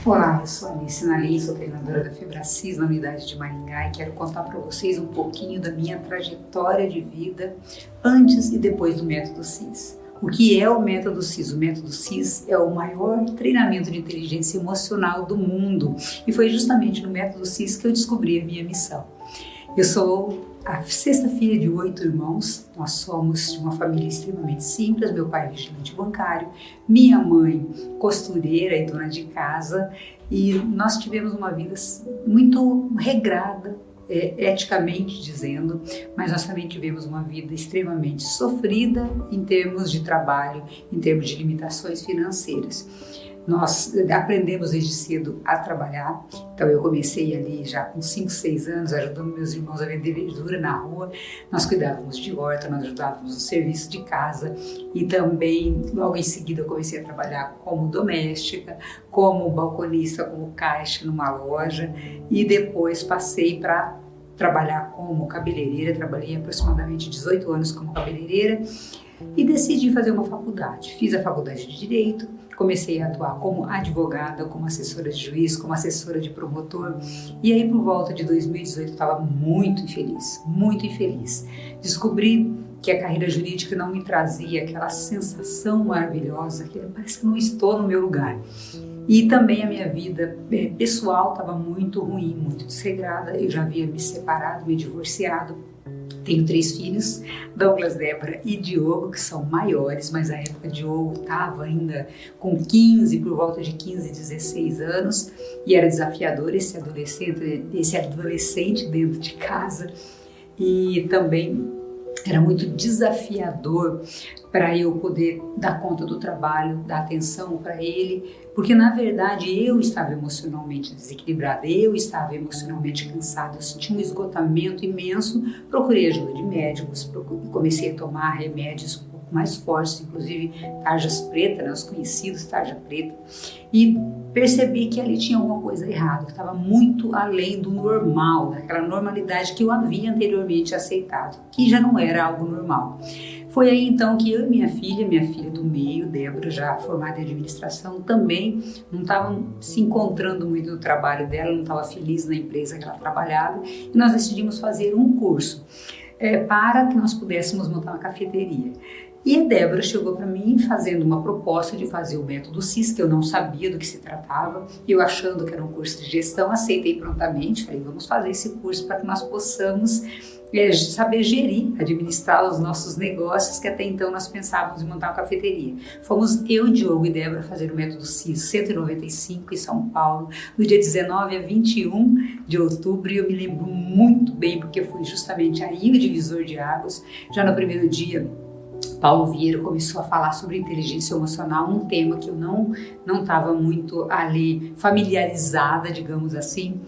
Olá, eu sou a Alice Nalim, sou treinadora da Febracis na unidade de Maringá e quero contar para vocês um pouquinho da minha trajetória de vida antes e depois do Método CIS. O que é o Método CIS? O Método CIS é o maior treinamento de inteligência emocional do mundo e foi justamente no Método CIS que eu descobri a minha missão. Eu sou a sexta filha de 8 irmãos, nós somos de uma família extremamente simples, meu pai é vigilante bancário, minha mãe costureira e dona de casa, e nós tivemos uma vida muito regrada, eticamente dizendo, mas nós também tivemos uma vida extremamente sofrida em termos de trabalho, em termos de limitações financeiras. Nós aprendemos desde cedo a trabalhar, então eu comecei ali já com 5, 6 anos, ajudando meus irmãos a vender verdura na rua. Nós cuidávamos de horta, nós ajudávamos no serviço de casa e também logo em seguida eu comecei a trabalhar como doméstica, como balconista, como caixa numa loja e depois passei para trabalhar como cabeleireira. Trabalhei aproximadamente 18 anos como cabeleireira e decidi fazer uma faculdade. Fiz a faculdade de Direito, comecei a atuar como advogada, como assessora de juiz, como assessora de promotor. E aí, por volta de 2018, eu estava muito infeliz, muito infeliz. Descobri que a carreira jurídica não me trazia aquela sensação maravilhosa, que parece que não estou no meu lugar. E também a minha vida pessoal estava muito ruim, muito desregrada. Eu já havia me separado, me divorciado. Tenho 3 filhos, Douglas, Débora e Diogo, que são maiores, mas na época Diogo estava ainda com 15, por volta de 15, 16 anos, e era desafiador esse adolescente dentro de casa, e também era muito desafiador para eu poder dar conta do trabalho, dar atenção para ele, porque na verdade eu estava emocionalmente desequilibrada, eu estava emocionalmente cansada, eu senti um esgotamento imenso, procurei ajuda de médicos, comecei a tomar remédios um pouco mais fortes, inclusive tarjas pretas, né, os conhecidos tarja preta, e percebi que ali tinha alguma coisa errada, que estava muito além do normal, daquela normalidade que eu havia anteriormente aceitado, que já não era algo normal. Foi aí então que eu e minha filha do meio, Débora, já formada em administração, também não estavam se encontrando muito no trabalho dela, não estava feliz na empresa que ela trabalhava, e nós decidimos fazer um curso para que nós pudéssemos montar uma cafeteria. E a Débora chegou para mim fazendo uma proposta de fazer o Método CIS, que eu não sabia do que se tratava, eu achando que era um curso de gestão, aceitei prontamente, falei, vamos fazer esse curso para que nós possamos saber gerir, administrar os nossos negócios, que até então nós pensávamos em montar uma cafeteria. Fomos eu, Diogo e Débora fazer o Método CIS 195 em São Paulo, no dia 19 a 21 de outubro, e eu me lembro muito bem, porque foi justamente aí o divisor de águas. Já no primeiro dia, Paulo Vieira começou a falar sobre inteligência emocional, um tema que eu não estava muito ali familiarizada, digamos assim,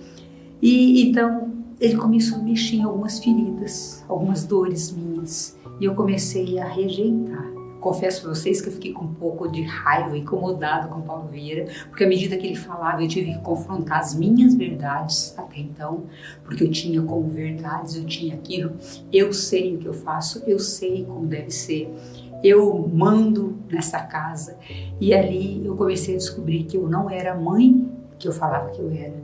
e então ele começou a mexer em algumas feridas, algumas dores minhas, e eu comecei a rejeitar. Confesso para vocês que eu fiquei com um pouco de raiva, incomodada com Paulo Vieira, porque à medida que ele falava eu tive que confrontar as minhas verdades até então, porque eu tinha como verdades, eu tinha aquilo, eu sei o que eu faço, eu sei como deve ser, eu mando nessa casa. E ali eu comecei a descobrir que eu não era a mãe que eu falava que eu era,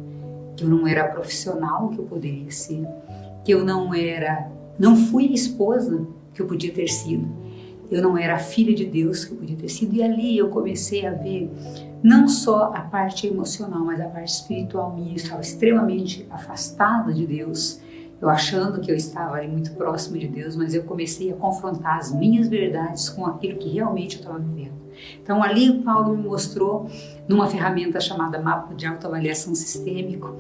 que eu não era a profissional que eu poderia ser, que eu não fui a esposa que eu podia ter sido, eu não era a filha de Deus que eu podia ter sido. E ali eu comecei a ver não só a parte emocional, mas a parte espiritual minha. Eu estava extremamente afastada de Deus, eu achando que eu estava ali muito próximo de Deus, mas eu comecei a confrontar as minhas verdades com aquilo que realmente eu estava vivendo. Então ali o Paulo me mostrou, numa ferramenta chamada Mapa de Autoavaliação Sistêmico,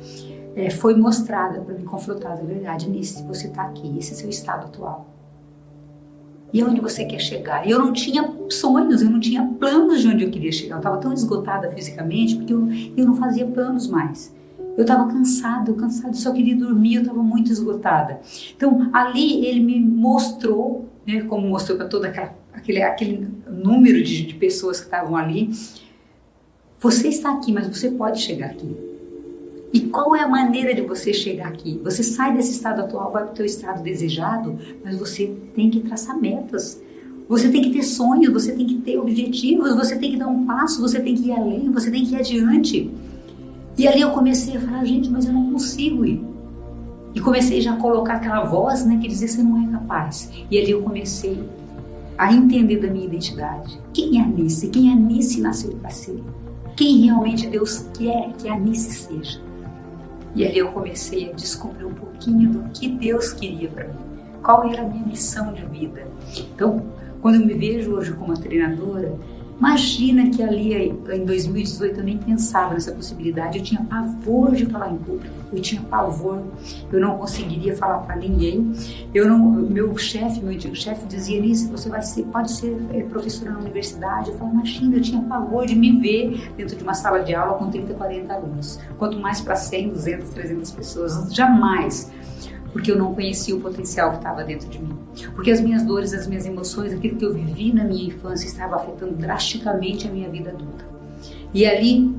foi mostrada para me confrontar a verdade. Nisso, você está aqui, esse é seu estado atual. E onde você quer chegar? Eu não tinha sonhos, eu não tinha planos de onde eu queria chegar. Eu estava tão esgotada fisicamente porque eu não fazia planos mais. Eu estava cansada, só queria dormir, eu estava muito esgotada. Então ali ele me mostrou, né, como mostrou para todo aquele número de pessoas que estavam ali, você está aqui, mas você pode chegar aqui. E qual é a maneira de você chegar aqui? Você sai desse estado atual, vai para o teu estado desejado, mas você tem que traçar metas. Você tem que ter sonhos, você tem que ter objetivos, você tem que dar um passo, você tem que ir além, você tem que ir adiante. E ali eu comecei a falar, gente, mas eu não consigo ir. E comecei já a colocar aquela voz, né, que dizia, você não é capaz. E ali eu comecei a entender da minha identidade. Quem é a Anice? Quem é a Anice nasceu para ser? Quem realmente Deus quer que a Anice seja? E ali eu comecei a descobrir um pouquinho do que Deus queria para mim. Qual era a minha missão de vida. Então, quando eu me vejo hoje como uma treinadora, imagina que ali em 2018 eu nem pensava nessa possibilidade, eu tinha pavor de falar em público, eu tinha pavor, eu não conseguiria falar para ninguém, meu antigo chefe dizia, Anice, você pode ser professora na universidade, eu falava, imagina, eu tinha pavor de me ver dentro de uma sala de aula com 30, 40 alunos, quanto mais para 100, 200, 300 pessoas, jamais. Porque eu não conhecia o potencial que estava dentro de mim. Porque as minhas dores, as minhas emoções, aquilo que eu vivi na minha infância estava afetando drasticamente a minha vida adulta. E ali,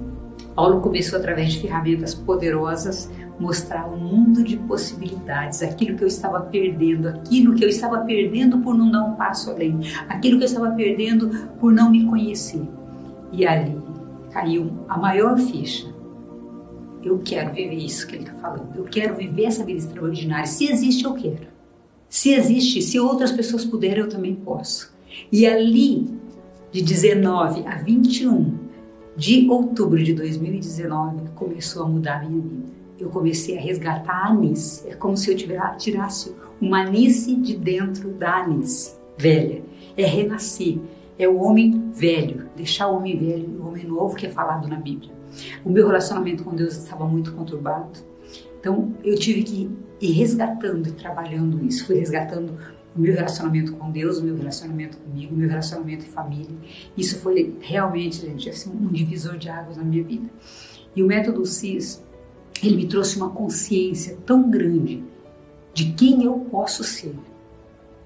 Paulo começou, através de ferramentas poderosas, mostrar um mundo de possibilidades, aquilo que eu estava perdendo por não dar um passo além, aquilo que eu estava perdendo por não me conhecer. E ali caiu a maior ficha. Eu quero viver isso que ele está falando. Eu quero viver essa vida extraordinária. Se existe, eu quero. Se existe, se outras pessoas puderem, eu também posso. E ali, de 19 a 21 de outubro de 2019, começou a mudar a minha vida. Eu comecei a resgatar a Anice. É como se eu tirasse uma Anice de dentro da Anice, velha. É renascer. É o homem velho. Deixar o homem velho e o homem novo que é falado na Bíblia. O meu relacionamento com Deus estava muito conturbado, então eu tive que ir resgatando e trabalhando isso. Fui resgatando o meu relacionamento com Deus, o meu relacionamento comigo, o meu relacionamento em família. Isso foi realmente, gente, assim, um divisor de águas na minha vida. E o método CIS, ele me trouxe uma consciência tão grande de quem eu posso ser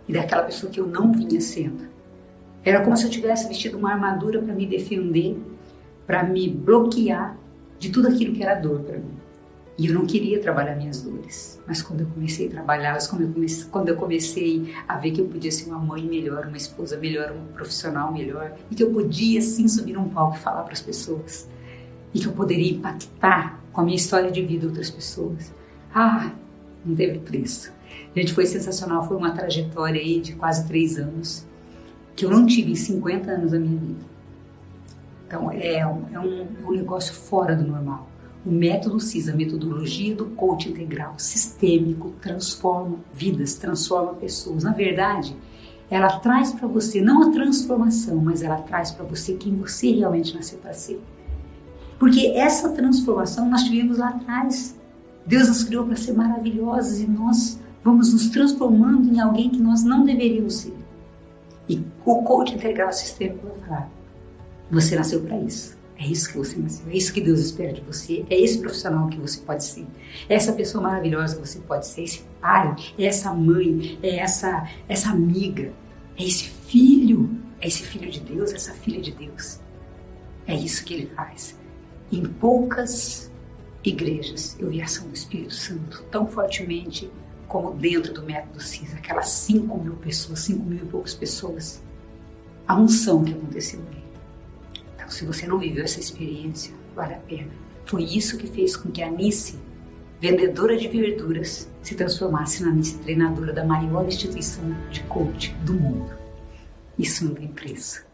e daquela pessoa que eu não vinha sendo. Era como se eu tivesse vestido uma armadura para me defender, para me bloquear de tudo aquilo que era dor para mim. E eu não queria trabalhar minhas dores. Mas quando eu comecei a trabalhá-las, quando eu comecei a ver que eu podia ser uma mãe melhor, uma esposa melhor, um profissional melhor, e que eu podia sim subir num palco e falar para as pessoas, e que eu poderia impactar com a minha história de vida outras pessoas. Não teve preço. Gente, foi sensacional, foi uma trajetória aí de quase 3 anos, que eu não tive em 50 anos da minha vida. Então, é um negócio fora do normal. O método CIS, a metodologia do coach integral, sistêmico, transforma vidas, transforma pessoas. Na verdade, ela traz para você, não a transformação, mas ela traz para você quem você realmente nasceu para ser. Porque essa transformação nós tivemos lá atrás. Deus nos criou para ser maravilhosos e nós vamos nos transformando em alguém que nós não deveríamos ser. E o coach integral sistêmico vai falar, você nasceu para isso. É isso que você nasceu. É isso que Deus espera de você. É esse profissional que você pode ser. É essa pessoa maravilhosa que você pode ser. Esse pai, é essa mãe, é essa amiga. É esse filho. É esse filho de Deus, essa filha de Deus. É isso que ele faz. Em poucas igrejas eu vi a ação do Espírito Santo tão fortemente como dentro do método CIS. Aquelas 5.000 pessoas, 5.000 e poucas pessoas. A unção que aconteceu ali. Se você não viveu essa experiência, vale a pena. Foi isso que fez com que a Anice, vendedora de verduras, se transformasse na Anice treinadora da maior instituição de coach do mundo. Isso não tem preço.